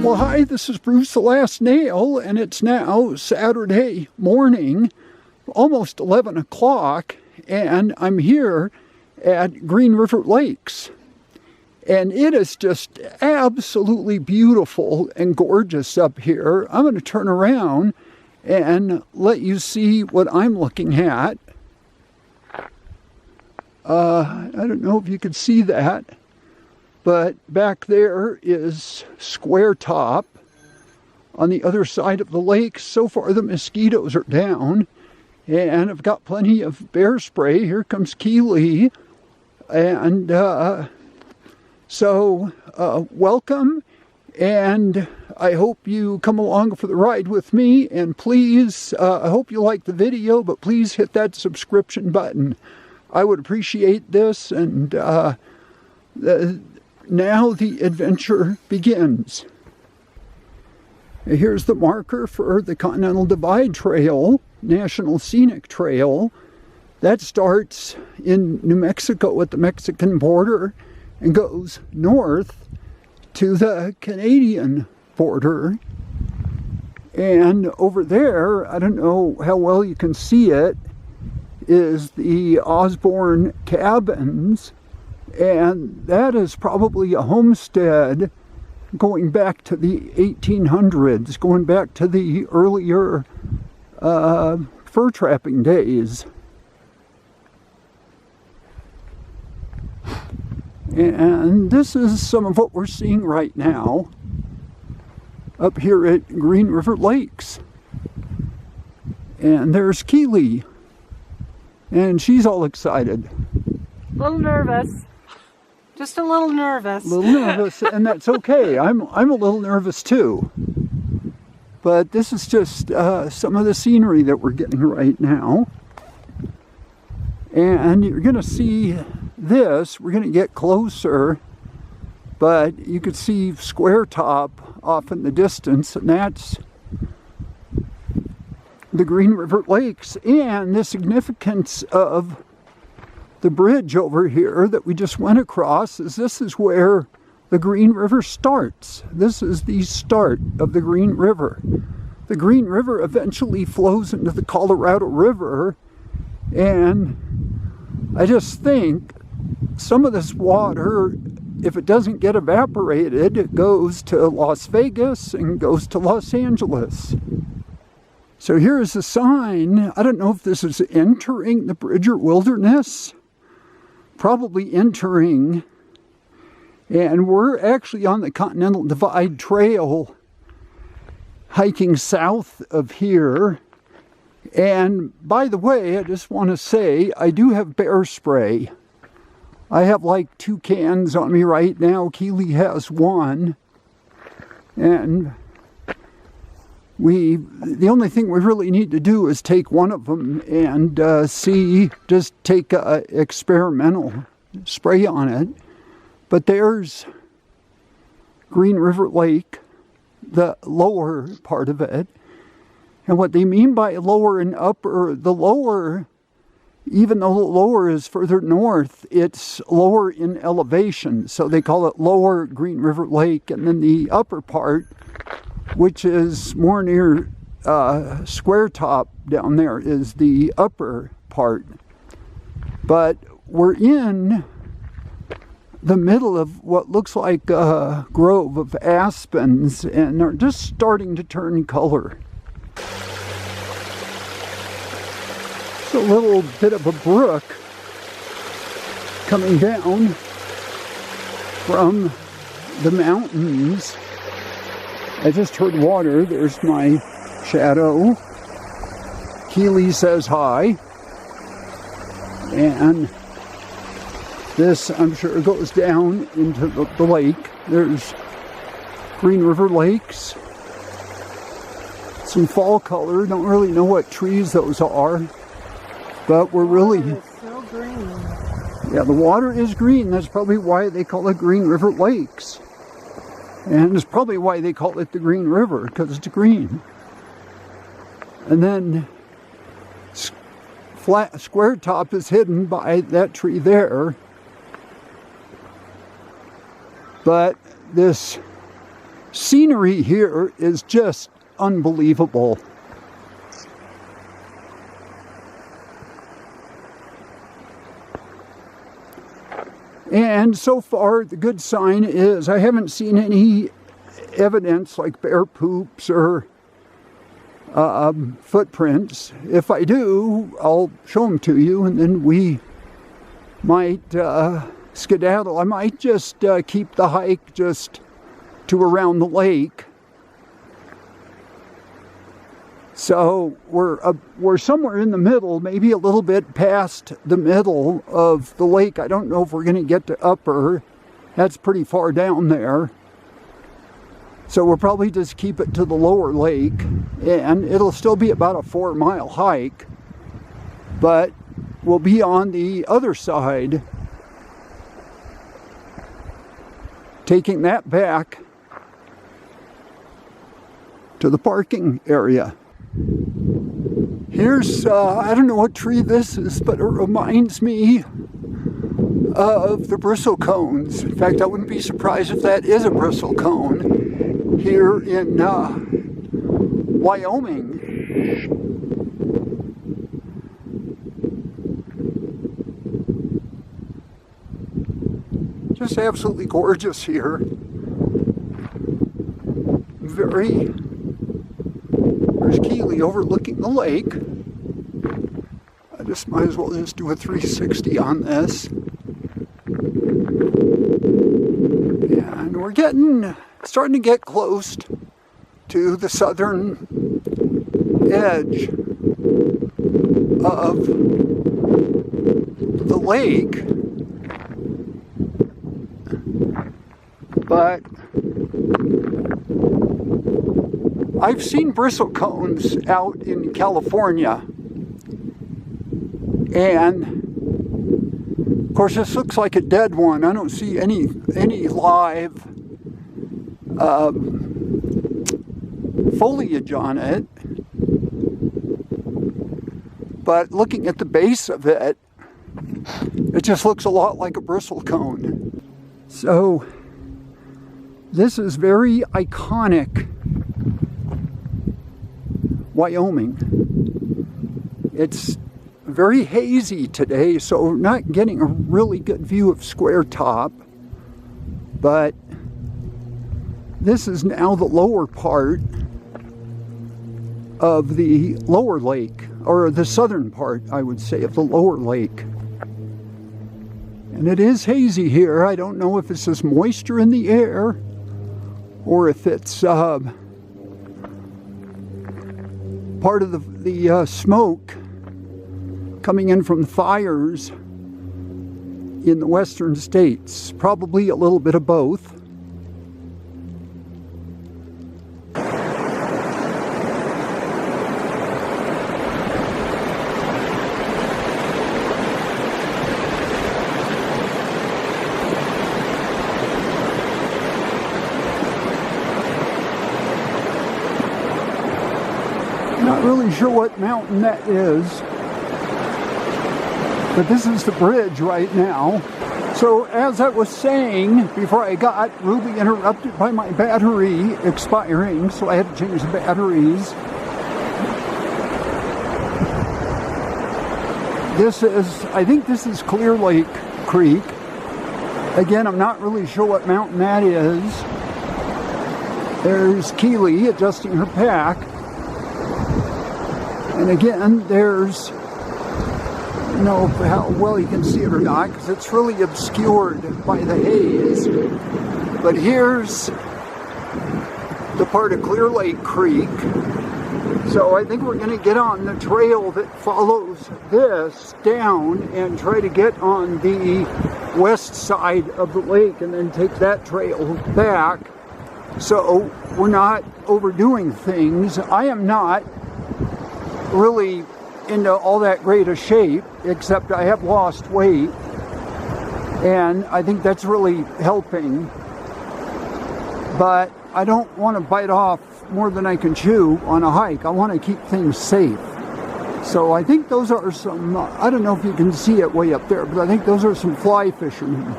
Well, hi, this is Bruce the Last Nail, and it's now Saturday morning, almost 11 o'clock, and I'm here at Green River Lakes. And it is just absolutely beautiful and gorgeous up here. I'm going to turn around and let you see what I'm looking at. I don't know if you can see that, but back there is SquareTop on the other side of the lake. So far the mosquitoes are down, and I've got plenty of bear spray. Here comes Keeli, and so welcome, and I hope you come along for the ride with me, and please, I hope you like the video, but please hit that subscription button. I would appreciate this, and now the adventure begins. Here's the marker for the Continental Divide Trail, National Scenic Trail. That starts in New Mexico at the Mexican border and goes north to the Canadian border. And over there, I don't know how well you can see it, is the Osborne Cabins, and that is probably a homestead going back to the 1800s, going back to the earlier fur trapping days. And this is some of what we're seeing right now up here at Green River Lakes. And there's Keeli, and she's all excited. A little nervous. Just a little nervous. A little nervous, and that's okay. I'm a little nervous too. But this is just some of the scenery that we're getting right now. And you're going to see this. We're going to get closer, but you could see SquareTop off in the distance, and that's the Green River Lakes. And the significance of the bridge over here that we just went across is this is where the Green River starts. This is the start of the Green River. The Green River eventually flows into the Colorado River, and I just think some of this water, if it doesn't get evaporated, it goes to Las Vegas and goes to Los Angeles. So here's a sign. I don't know if this is entering the Bridger Wilderness. Probably entering. And we're actually on the Continental Divide Trail, hiking south of here. And by the way, I just want to say, I do have bear spray. I have like 2 cans on me right now. Keeli has 1. And the only thing we really need to do is take one of them and just take a experimental spray on it. But there's Green River Lake, the lower part of it. And what they mean by lower and upper, the lower, even though the lower is further north, it's lower in elevation. So they call it Lower Green River Lake. And then the upper part, which is more near SquareTop down there, is the upper part. But we're in the middle of what looks like a grove of aspens, and they're just starting to turn color. It's a little bit of a brook coming down from the mountains. I just heard water. There's my shadow. Keeli says hi. And this, I'm sure, goes down into the lake. There's Green River Lakes. Some fall color. Don't really know what trees those are. But we're really... It's so green. Yeah, the water is green. That's probably why they call it Green River Lakes. And it's probably why they call it the Green River, because it's green. And then SquareTop is hidden by that tree there. But this scenery here is just unbelievable. And so far, the good sign is I haven't seen any evidence like bear poops or footprints. If I do, I'll show them to you, and then we might skedaddle. I might just keep the hike just to around the lake. So we're somewhere in the middle, maybe a little bit past the middle of the lake. I don't know if we're going to get to upper. That's pretty far down there. So we'll probably just keep it to the lower lake, and it'll still be about a 4-mile hike, but we'll be on the other side, taking that back to the parking area. Here's, I don't know what tree this is, but it reminds me of the bristlecones. In fact, I wouldn't be surprised if that is a bristlecone here in Wyoming. Just absolutely gorgeous here. There's Keeli overlooking the lake. I just might as well just do a 360 on this. And we're starting to get close to the southern edge of the lake. But I've seen bristlecones out in California, and of course this looks like a dead one. I don't see any live foliage on it, but looking at the base of it, it just looks a lot like a bristlecone. So this is very iconic Wyoming. It's very hazy today, so we're not getting a really good view of SquareTop, but this is now the lower part of the lower lake, or the southern part, I would say, of the lower lake. And it is hazy here. I don't know if it's just moisture in the air or if it's part of the smoke coming in from fires in the western states. Probably a little bit of both. Not really sure what mountain that is, but this is the bridge right now. So as I was saying before I got rudely interrupted by my battery expiring, so I had to change the batteries. I think this is Clear Lake Creek. Again, I'm not really sure what mountain that is. There's Keeli adjusting her pack. And again, there's, I don't know how well you can see it or not, because it's really obscured by the haze. But here's the part of Clear Lake Creek. So I think we're going to get on the trail that follows this down and try to get on the west side of the lake and then take that trail back. So we're not overdoing things. I am not really into all that great a shape, except I have lost weight, and I think that's really helping. But I don't want to bite off more than I can chew on a hike. I want to keep things safe. So I think those are some, I don't know if you can see it way up there, but I think those are some fly fishermen.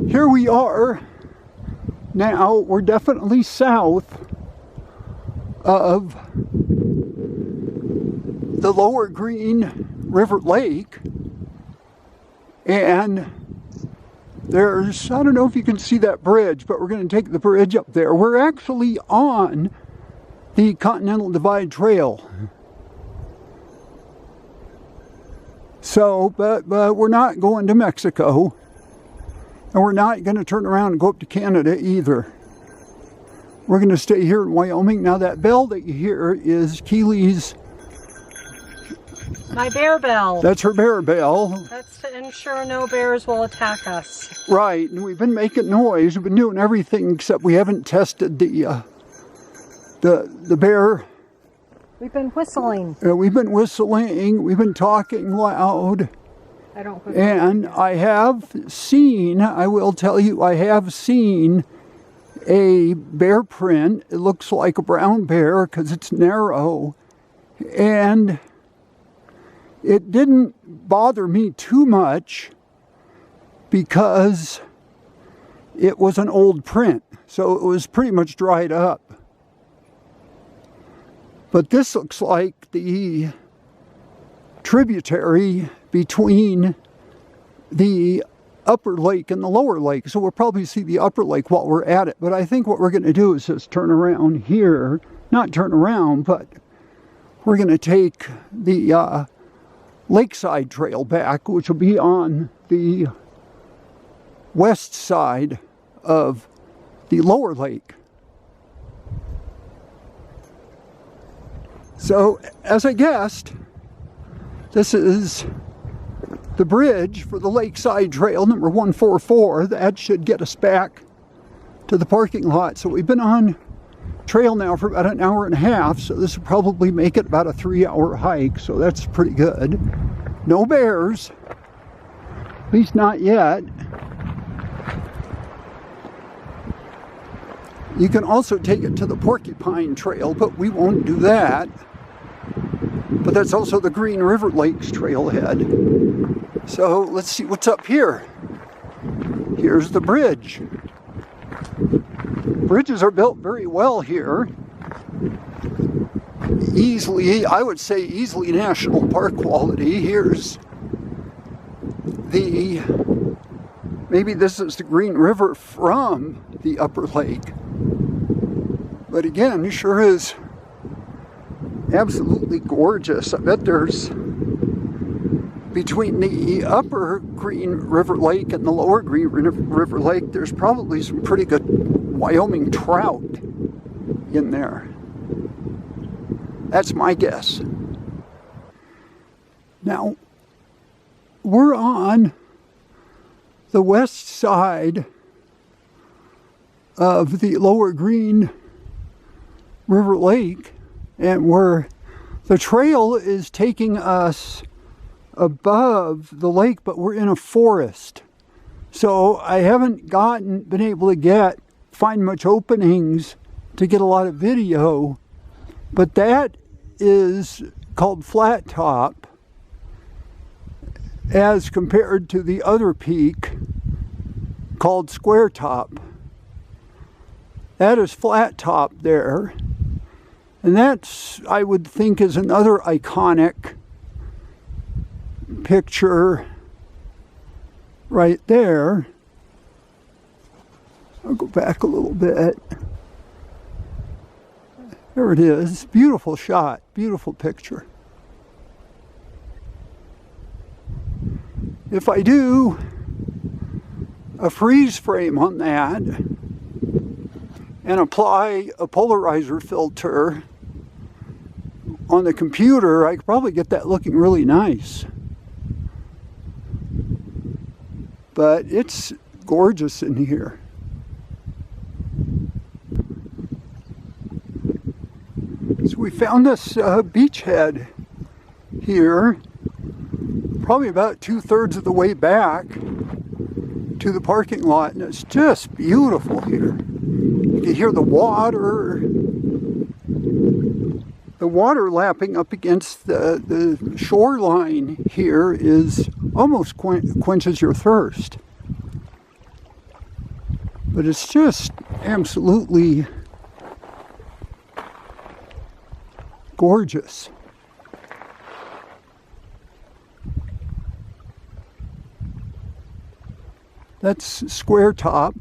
Here we are, Now, we're definitely south of the lower Green River Lake, and there's, I don't know if you can see that bridge, but we're going to take the bridge up there. We're actually on the Continental Divide Trail. So, but we're not going to Mexico, and we're not going to turn around and go up to Canada either. We're going to stay here in Wyoming. Now that bell that you hear is Keely's. My bear bell. That's her bear bell. That's to ensure no bears will attack us. Right, and we've been making noise. We've been doing everything except we haven't tested the bear. We've been whistling. We've been whistling. We've been talking loud. I don't. And I have seen. I will tell you, I have seen a bear print. It looks like a brown bear because it's narrow, and it didn't bother me too much because it was an old print, so it was pretty much dried up. But this looks like the tributary between the upper lake and the lower lake, so we'll probably see the upper lake while we're at it. But I think what we're going to do is just turn around here, not turn around, but we're going to take the Lakeside Trail back, which will be on the west side of the lower lake. So, as I guessed, this is the bridge for the Lakeside Trail, number 144. That should get us back to the parking lot. So we've been on trail now for about an hour and a half, so this will probably make it about a 3-hour hike, so that's pretty good. No bears, at least not yet. You can also take it to the Porcupine Trail, but we won't do that. But that's also the Green River Lakes trailhead. So let's see what's up here. Here's the bridge. Bridges are built very well here. Easily, I would say easily national park quality. Here's the, maybe this is the Green River from the upper lake. But again, it sure is absolutely gorgeous. I bet there's, between the upper Green River Lake and the lower Green River Lake, there's probably some pretty good Wyoming trout in there. That's my guess. Now, we're on the west side of the lower Green River Lake, and the trail is taking us above the lake, but we're in a forest. So I haven't been able to find much openings to get a lot of video, but that is called Flat Top as compared to the other peak called SquareTop. That is Flat Top there. And that's, I would think, is another iconic picture right there. I'll go back a little bit. There it is. Beautiful shot. Beautiful picture. If I do a freeze frame on that and apply a polarizer filter on the computer, I could probably get that looking really nice. But it's gorgeous in here. So we found this beachhead here, probably about 2/3 of the way back to the parking lot, and it's just beautiful here. You can hear the water lapping up against the shoreline here is almost quenches your thirst. But it's just absolutely gorgeous. That's SquareTop.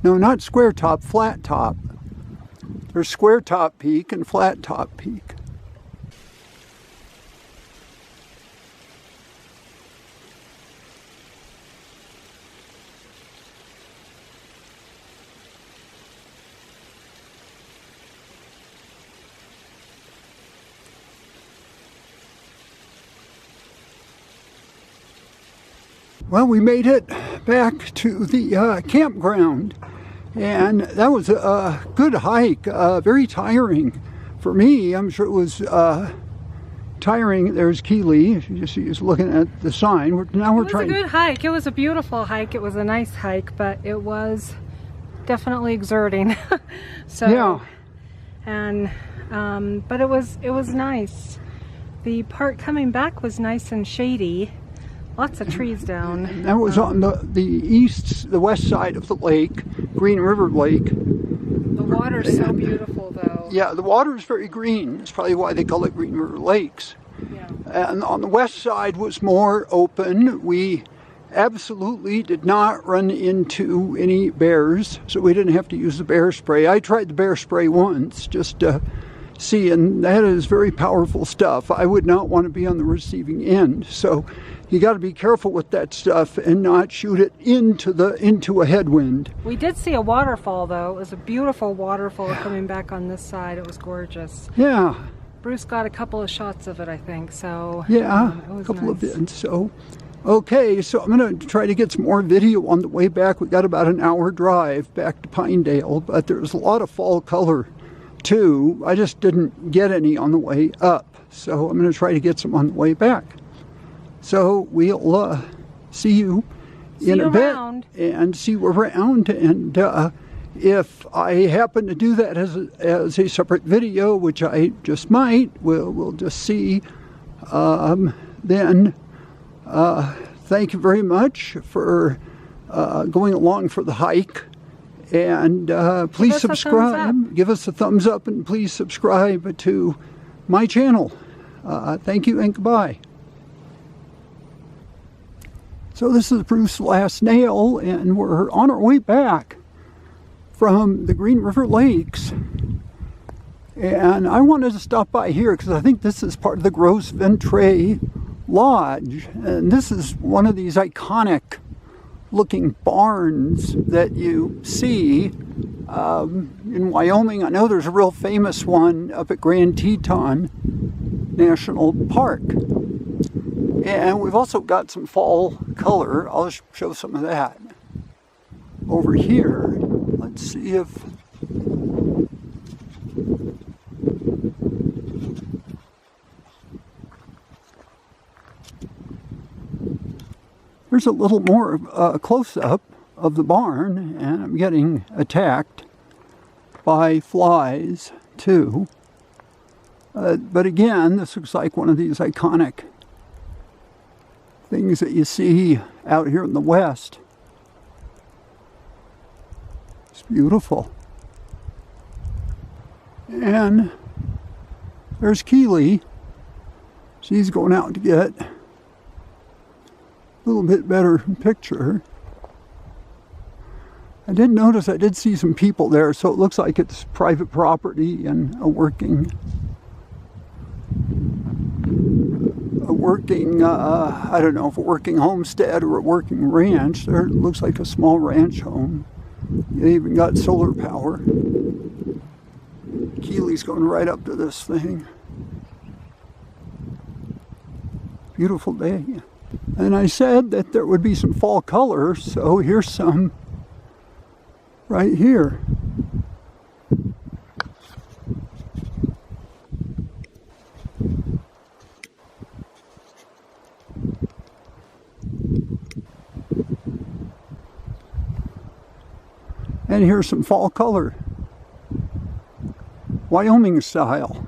No, not SquareTop, Flat Top. There's SquareTop Peak and Flat Top Peak. Well, we made it back to the campground, and that was a good hike, very tiring for me. I'm sure it was tiring. There's Keeli. She's looking at the sign. Now we're trying. It was a good hike. It was a beautiful hike. It was a nice hike, but it was definitely exerting. So, yeah. And but it was nice. The part coming back was nice and shady. Lots of trees down. That was on the west side of the lake, Green River Lake. The water's so beautiful, though. Yeah, the water is very green. That's probably why they call it Green River Lakes. Yeah. And on the west side was more open. We absolutely did not run into any bears, so we didn't have to use the bear spray. I tried the bear spray once just to see, and that is very powerful stuff. I would not want to be on the receiving end. So you got to be careful with that stuff and not shoot it into a headwind. We did see a waterfall, though. It was a beautiful waterfall coming back on this side. It was gorgeous. Yeah. Bruce got a couple of shots of it, I think. So yeah, it was a couple nice. of it. So, okay, so I'm going to try to get some more video on the way back. We got about an hour drive back to Pinedale, but there's a lot of fall color too. I just didn't get any on the way up, so I'm going to try to get some on the way back. So we'll see you in a bit and see you around. And if I happen to do that as a separate video, which I just might, we'll just see. Then thank you very much for going along for the hike. And please subscribe. Give us a thumbs up, and please subscribe to my channel. Thank you and goodbye. So this is Bruce's last nail, and we're on our way back from the Green River Lakes. And I wanted to stop by here because I think this is part of the Gros Ventre Lodge. And this is one of these iconic looking barns that you see in Wyoming. I know there's a real famous one up at Grand Teton National Park. And we've also got some fall color. I'll show some of that over here. Let's see if there's a little more close-up of the barn, and I'm getting attacked by flies too. But again, this looks like one of these iconic things that you see out here in the west. It's beautiful. And there's Keeli. She's going out to get a little bit better picture. I did notice I did see some people there, so it looks like it's private property and a working I don't know if a working homestead or a working ranch. There looks like a small ranch home. It even got solar power. Keeli's going right up to this thing. Beautiful day. And I said that there would be some fall color, so here's some right here. And here's some fall color, Wyoming style.